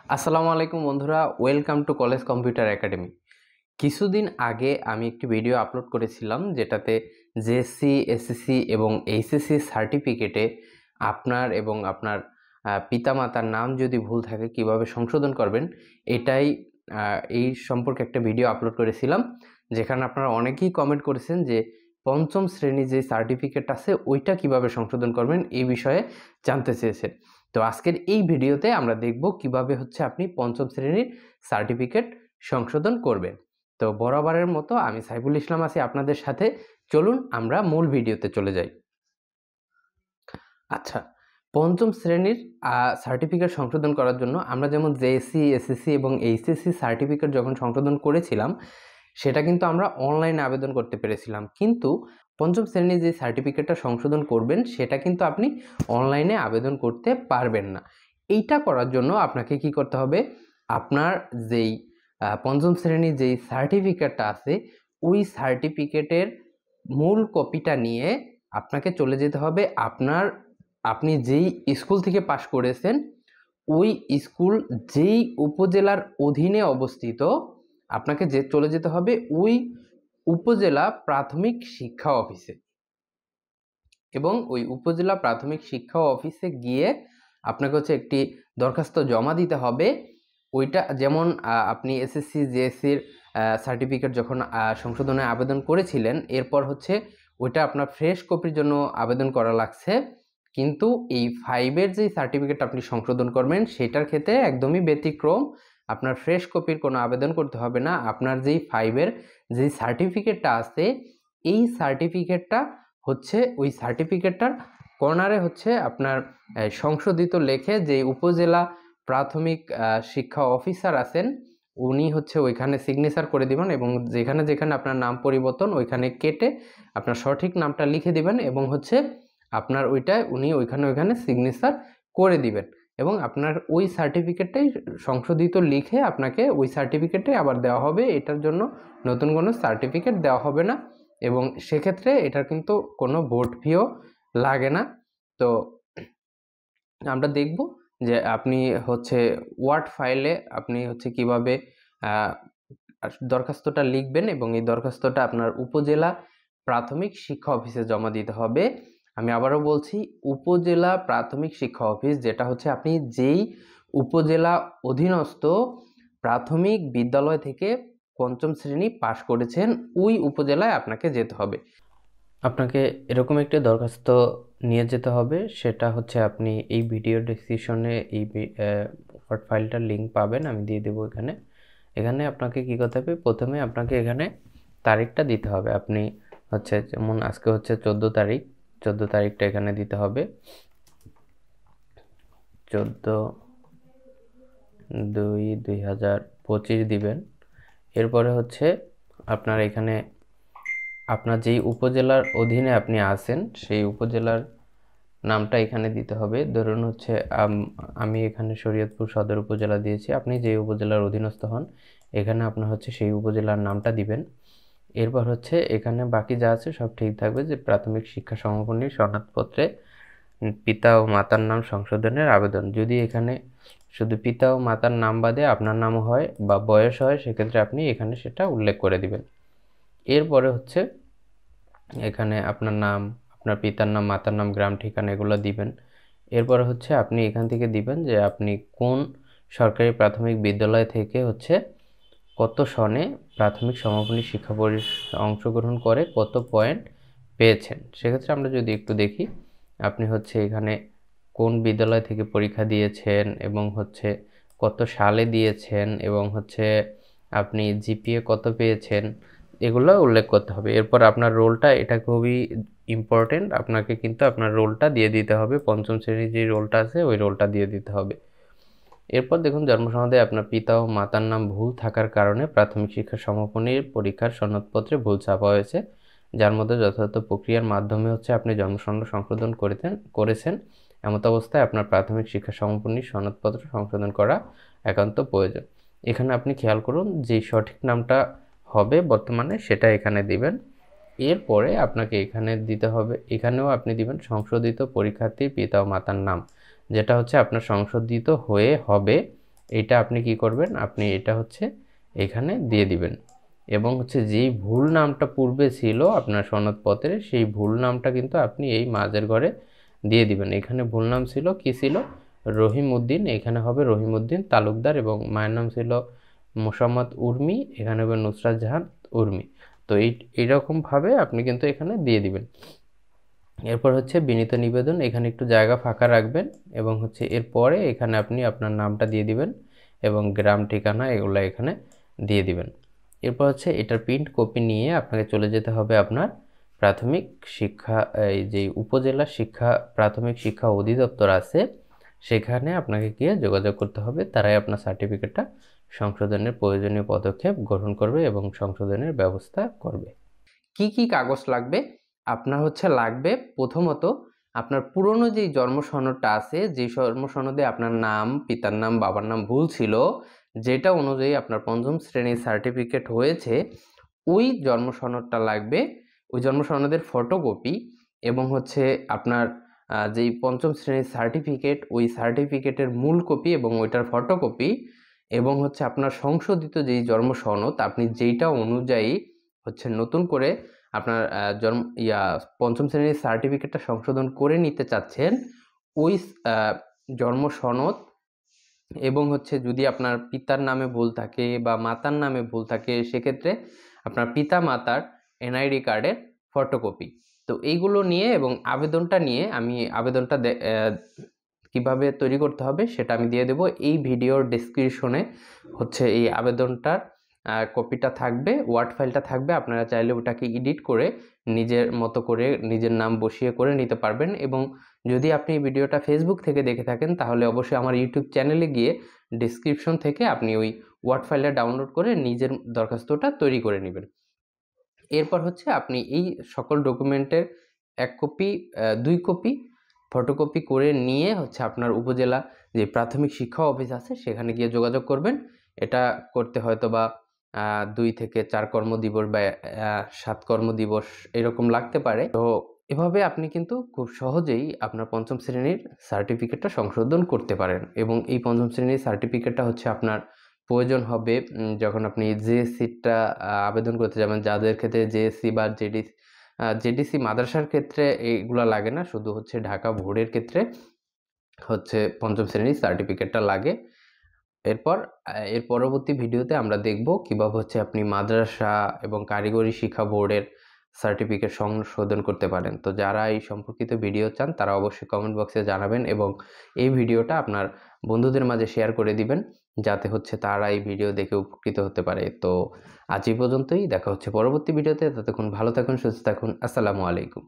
আসসালামু আলাইকুম বন্ধুরা, welcome to college computer academy. কিছুদিন আগে আমি একটি ভিডিও আপলোড করেছিলাম যেটাতে জেএসসি, এসএসসি এবং এইচএসসি সার্টিফিকেটে আপনার এবং আপনার পিতামাতার নাম যদি ভুল থাকে কিভাবে সংশোধন করবেন এটাই এই সম্পর্কে একটা ভিডিও আপলোড করেছিলাম, যেখানে আপনারা অনেকেই কমেন্ট করেছেন যে পঞ্চম শ্রেণী যে সার্টিফিকেট আছে ওইটা কিভাবে সংশোধন করবেন এই বিষয়ে জানতে চেয়েছেন। তো আজকের এই ভিডিওতে আমরা দেখব কিভাবে আপনি পঞ্চম শ্রেণীর সার্টিফিকেট সংশোধন করবেন। তো বরাবরের মতো আমি সাইফুল ইসলাম আছি আপনাদের সাথে। চলুন আমরা মূল ভিডিওতে চলে যাই। আচ্ছা, পঞ্চম শ্রেণীর সার্টিফিকেট সংশোধন করার জন্য আমরা যেমন জেএসসি, এসএসসি এবং এইচএসসি সার্টিফিকেট যখন সংশোধন করেছিলাম সেটা কিন্তু আমরা অনলাইনে আবেদন করতে পেরেছিলাম, কিন্তু পঞ্চম শ্রেণীর যে সার্টিফিকেটটা সংশোধন করবেন সেটা কিন্তু আপনি অনলাইনে আবেদন করতে পারবেন না। এইটা করার জন্য আপনাকে কি করতে হবে, আপনার যেই পঞ্চম শ্রেণীর যেই সার্টিফিকেটটা আছে ওই সার্টিফিকেটের মূল কপিটা নিয়ে আপনাকে চলে যেতে হবে আপনি যেই স্কুল থেকে পাশ করেছেন ওই স্কুল যেই উপজেলার অধীনে অবস্থিত আপনাকে চলে যেতে হবে ওই উপজেলা প্রাথমিক শিক্ষা অফিসে, এবং ওই উপজেলা প্রাথমিক শিক্ষা অফিসে গিয়ে আপনাকে একটি দরখাস্ত জমা দিতে হবে। ওইটা যেমন আপনি এসএসসি, জিএসসির সার্টিফিকেট যখন সংশোধনে আবেদন করেছিলেন এরপর ওইটা আপনার ফ্রেশ কপির জন্য আবেদন করা লাগছে, কিন্তু এই 5-এর যে সার্টিফিকেট আপনি সংশোধন করবেন সেটার ক্ষেত্রে একদমই ব্যতিক্রম। আপনার ফ্রেশ কপির কোনো আবেদন করতে হবে না। আপনার যেই 5-এর যে সার্টিফিকেটটা আছে এই সার্টিফিকেটটা ওই সার্টিফিকেটটার কর্নারে আপনার সংশোধিত লেখে যে উপজেলা প্রাথমিক শিক্ষা অফিসার আছেন উনি ওইখানে সিগনেচার করে দিবেন, এবং যেখানে যেখানে আপনার নাম পরিবর্তন ওইখানে কেটে আপনার সঠিক নামটা লিখে দিবেন, এবং আপনার উনি ওইখানে সিগনেচার করে দিবেন, এবং আপনার ওই সার্টিফিকেটটাই সংশোধিত লিখে আপনাকে ওই সার্টিফিকেটটাই আবার দেওয়া হবে। এটার জন্য নতুন কোনো সার্টিফিকেট দেওয়া হবে না, এবং সেক্ষেত্রে এটার কিন্তু কোনো বোর্ড ফিও লাগে না। তো আমরা দেখব যে আপনি ওয়ার্ড ফাইলে আপনি কিভাবে দরখাস্তটা লিখবেন, এবং এই দরখাস্তটা আপনার উপজেলা প্রাথমিক শিক্ষা অফিসে জমা দিতে হবে। আমি আবারও বলছি, উপজেলা প্রাথমিক শিক্ষা অফিস, যেটা আপনি যেই উপজেলা অধীনস্থ প্রাথমিক বিদ্যালয় থেকে পঞ্চম শ্রেণী পাশ করেছেন ওই উপজেলায় আপনাকে যেতে হবে। আপনাকে এরকম একটি দরখাস্ত নিয়ে যেতে হবে, সেটা আপনি এই ভিডিও ডেসক্রিপশনে এই ওয়ার্ড ফাইলটার লিঙ্ক পাবেন, আমি দিয়ে দেবো এখানে আপনাকে কি করতে হবে, প্রথমে আপনাকে এখানে তারিখটা দিতে হবে। আপনি যেমন আজকে 14 তারিখ, 14 তারিখটা এখানে দিতে হবে, 14/2/2025 দিবেন। এরপরে আপনার এখানে আপনার যেই উপজেলার অধীনে আপনি আছেন সেই উপজেলার নামটা এখানে দিতে হবে। ধরুন আমি এখানে শরীয়তপুর সদর উপজেলা দিয়েছি, আপনি যে উপজেলার অধীনস্থ হন এখানে আপনার সেই উপজেলার নামটা দিবেন। এরপর এখানে বাকি যা আছে সব ঠিক থাকবে, যে প্রাথমিক শিক্ষা সমাপনী সনদপত্রে পিতা ও মাতার নাম সংশোধনের আবেদন। যদি এখানে শুধু পিতা ও মাতার নাম বাদে আপনার নাম হয় বা বয়স হয় সেক্ষেত্রে আপনি এখানে সেটা উল্লেখ করে দিবেন। এরপরে এখানে আপনার নাম, আপনার পিতার নাম, মাতার নাম, গ্রাম ঠিকানা এগুলো দিবেন। এরপরে আপনি এখান থেকে দিবেন যে আপনি কোন সরকারি প্রাথমিক বিদ্যালয় থেকে কত সনে প্রাথমিক সমাপনী শিক্ষা অংশগ্রহণ করে কত পয়েন্ট পেয়েছেন। সেক্ষেত্রে আমরা যদি একটু দেখি, আপনি এখানে কোন বিদ্যালয় থেকে পরীক্ষা দিয়েছেন এবং কত সালে দিয়েছেন, এবং আপনি জিপিএ কত পেয়েছেন এগুলো উল্লেখ করতে হবে। এরপর আপনার রোলটা, এটা খুবই ইম্পর্টেন্ট, আপনাকে কিন্তু আপনার রোলটা দিয়ে দিতে হবে, পঞ্চম শ্রেণীর যে রোলটা আছে ওই রোলটা দিয়ে দিতে হবে। এরপর দেখুন, জন্ম সনদে আপনার পিতা ও মাতার নাম ভুল থাকার কারণে প্রাথমিক শিক্ষা সমাপনীর পরীক্ষার সনদপত্রে ভুল ছাপা হয়েছে, যার মধ্যে যথাযথ প্রক্রিয়ার মাধ্যমে আপনি জন্ম সনদ সংশোধন করেছেন। এমত অবস্থায় আপনার প্রাথমিক শিক্ষা সমাপনীর সনদপত্র সংশোধন করা একান্ত প্রয়োজন। এখানে আপনি খেয়াল করুন যে সঠিক নামটা হবে বর্তমানে সেটা এখানে দিবেন। এরপরে আপনাকে এখানে দিতে হবে, এখানেও আপনি দিবেন সংশোধিত পরীক্ষার্থীর পিতা ও মাতার নাম, যেটা আপনার সংশোধিত হয়ে হবে এটা আপনি কি করবেন, আপনি এটা হচ্ছে এখানে দিয়ে দিবেন এবং হচ্ছে যেই ভুল নামটা পূর্বে ছিল আপনার সনদপত্রে সেই ভুল নামটা কিন্তু আপনি এই মাঝের ঘরে দিয়ে দিবেন। এখানে ভুল নাম ছিল কি ছিল, রহিম উদ্দিন, এখানে হবে রহিম উদ্দিন তালুকদার এবং মায়ের নাম ছিল মোসাম্মদ উর্মি, এখানে হবে নুসরাত জাহান উর্মি। তো এইরকমভাবে আপনি কিন্তু এখানে দিয়ে দিবেন। এরপর হচ্ছে বিনীত নিবেদন, এখানে একটু জায়গা ফাঁকা রাখবেন এবং হচ্ছে এরপরে এখানে আপনি আপনার নামটা দিয়ে দিবেন এবং গ্রাম ঠিকানা এগুলো এখানে দিয়ে দিবেন। এরপর হচ্ছে এটার প্রিন্ট কপি নিয়ে আপনাকে চলে যেতে হবে আপনার প্রাথমিক শিক্ষা, এই যে উপজেলা শিক্ষা প্রাথমিক শিক্ষা অধিদপ্তর আছে সেখানে আপনাকে গিয়ে যোগাযোগ করতে হবে, তারাই আপনার সার্টিফিকেটটা সংশোধনের প্রয়োজনীয় পদক্ষেপ গ্রহণ করবে এবং সংশোধনের ব্যবস্থা করবে। কি কি কাগজ লাগবে, আপনার হচ্ছে লাগবে প্রথমত আপনার পুরনো যেই জন্ম সনদটা আছে, যে জন্ম সনদে আপনার নাম, পিতার নাম, বাবার নাম ভুল ছিল, যেটা অনুযায়ী আপনার পঞ্চম শ্রেণীর সার্টিফিকেট হয়েছে, ওই জন্ম সনদটা লাগবে, ওই জন্ম সনদের ফটোকপি এবং হচ্ছে আপনার যেই পঞ্চম শ্রেণীর সার্টিফিকেট ওই সার্টিফিকেটের মূল কপি এবং ওইটার ফটোকপি এবং হচ্ছে আপনার সংশোধিত যেই জন্ম সনদ আপনি যেইটা অনুযায়ী হচ্ছে নতুন করে আপনার পঞ্চম শ্রেণীর সার্টিফিকেটটা সংশোধন করে নিতে চাচ্ছেন, ওই জন্ম সনদ এবং হচ্ছে যদি আপনার পিতার নামে ভুল থাকে বা মাতার নামে ভুল থাকে সেক্ষেত্রে আপনার পিতা মাতার এনআইডি কার্ডের ফটোকপি। তো এইগুলো নিয়ে এবং আবেদনটা নিয়ে আমি আবেদনটা কিভাবে তৈরি করতে হবে সেটা আমি দিয়ে দেব এই ভিডিওর ডেসক্রিপশনে, হচ্ছে এই আবেদনটার কপিটা থাকবে, ওয়ার্ড ফাইলটা থাকবে, আপনারা চাইলে ওটাকে এডিট করে নিজের মতো করে নিজের নাম বসিয়ে করে নিতে পারবেন। এবং যদি আপনি এই ভিডিওটা ফেসবুক থেকে দেখে থাকেন তাহলে অবশ্যই আমার ইউটিউব চ্যানেলে গিয়ে ডেসক্রিপশন থেকে আপনি ওই ওয়ার্ড ফাইলটা ডাউনলোড করে নিজের দরখাস্তটা তৈরি করে নেবেন। এরপর হচ্ছে আপনি এই সকল ডকুমেন্টের 1 কপি 2 কপি ফটোকপি করে নিয়ে হচ্ছে আপনার উপজেলা যে প্রাথমিক শিক্ষা অফিস আছে সেখানে গিয়ে যোগাযোগ করবেন। এটা করতে হয়তোবা 2 থেকে 4 কর্মদিবস বা 7 কর্মদিবস এরকম লাগতে পারে। তো এভাবে আপনি কিন্তু খুব সহজেই আপনার পঞ্চম শ্রেণীর সার্টিফিকেটটা সংশোধন করতে পারেন এবং এই পঞ্চম শ্রেণীর সার্টিফিকেটটা হচ্ছে আপনার প্রয়োজন হবে যখন আপনি জেএসসিটা আবেদন করতে যাবেন। যাদের ক্ষেত্রে জেএসসি বা জেডিসি মাদ্রাসার ক্ষেত্রে এইগুলা লাগে না, শুধু হচ্ছে ঢাকা বোর্ডের ক্ষেত্রে হচ্ছে পঞ্চম শ্রেণীর সার্টিফিকেটটা লাগে। এর পরবর্তী ভিডিওতে আমরা দেখব কিভাবে হচ্ছে আপনি মাদ্রাসা এবং কারিগরি শিক্ষা বোর্ডের সার্টিফিকেট সংশোধন করতে পারেন। তো যারা এই সম্পর্কিত ভিডিও চান তারা অবশ্যই কমেন্ট বক্সে জানাবেন এবং এই ভিডিওটা আপনার বন্ধুদের মাঝে শেয়ার করে দিবেন যাতে হচ্ছে তারা এই ভিডিও দেখে উপকৃত হতে পারে। তো আজ এই পর্যন্তই, দেখা হচ্ছে পরবর্তী ভিডিওতে। ততক্ষণ ভালো থাকুন, সুস্থ থাকুন। আসসালামু আলাইকুম।